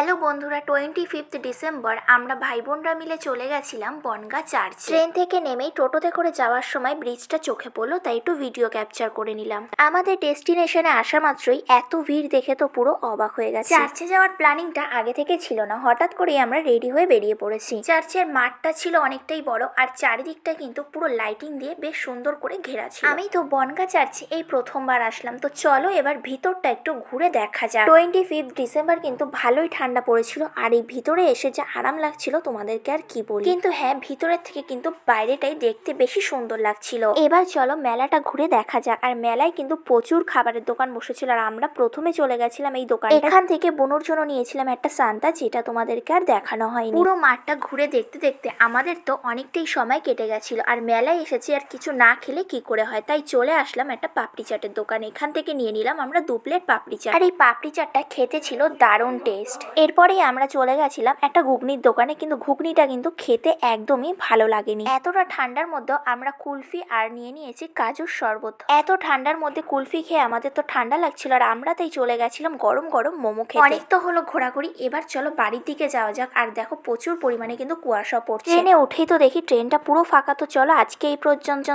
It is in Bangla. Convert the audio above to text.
হ্যালো বন্ধুরা, 25 ডিসেম্বর আমরা ভাই বোনরা মিলে চলে গেছিলাম বনগাঁ চার্চে। ট্রেন থেকে নেমেই টোটোতে করে যাওয়ার সময় ব্রিজটা চোখে পড়লো, তাই একটু ভিডিও ক্যাপচার করে নিলাম। আমাদের ডেস্টিনেশনে আসা মাত্রই এত ভিড় দেখে তো পুরো অবাক হয়ে গেছে। চার্চে যাওয়ার প্ল্যানিংটা আগে থেকে ছিল না, হঠাৎ করেই আমরা রেডি হয়ে বেরিয়ে পড়েছি। চার্চের মাঠটা ছিল অনেকটাই বড়, আর চারিদিকটা কিন্তু পুরো লাইটিং দিয়ে বেশ সুন্দর করে ঘেরা ছিল। আমি তো বনগাঁ চার্চে এই প্রথমবার আসলাম, তো চলো এবার ভিতরটা একটু ঘুরে দেখা যাক। 25 ডিসেম্বর কিন্তু ভালোই ঠান্ডা পড়েছিল, আর এই ভিতরে এসে যে আরাম লাগছিল তোমাদেরকে আর কি বলি। কিন্তু হ্যাঁ, ভিতরের থেকে কিন্তু বাইরেটাই দেখতে বেশি সুন্দর লাগছিল। এবার চলো মেলাটা ঘুরে দেখা যাক। আর মেলায় কিন্তু প্রচুর খাবারের দোকান বসেছিল, আর আমরা প্রথমে চলে গেছিলাম এই দোকান। এখান থেকে বোনোর জন্য নিয়েছিলাম একটা সান্তা, যেটা তোমাদেরকে আর দেখানো হয়নি। পুরো মাঠটা ঘুরে দেখতে দেখতে আমাদের তো অনেকটাই সময় কেটে গেছিল, আর মেলায় এসেছি আর কিছু না খেলে কি করে হয়, তাই চলে আসলাম একটা পাপড়ি চাটের দোকানে। এখান থেকে নিয়ে নিলাম আমরা 2 প্লেট পাপড়ি চাট, আর এই পাপড়ি চাটটা খেতে ছিল দারুণ টেস্ট। এরপরেই আমরা চলে গেছিলাম একটা ঘুগনির দোকানে, কিন্তু ঘুগনিটা কিন্তু খেতে একদমই ভালো লাগেনি। এতটা ঠান্ডার মধ্যেও আমরা কুলফি আর নিয়ে নিয়েছি কাজুর শরবত। এত ঠান্ডার মধ্যে কুলফি খেয়ে আমাদের তো ঠান্ডা লাগছিল, আর আমরা তাই চলে গেছিলাম গরম গরম মোমো খেতে। অনেক তো হলো ঘোরাঘুরি, এবার চলো বাড়ির দিকে যাওয়া যাক। আর দেখো প্রচুর পরিমাণে কিন্তু কুয়াশা পড়ছে। ট্রেনে উঠেই তো দেখি ট্রেনটা পুরো ফাঁকা, তো চলো আজকে এই পর্যন্ত।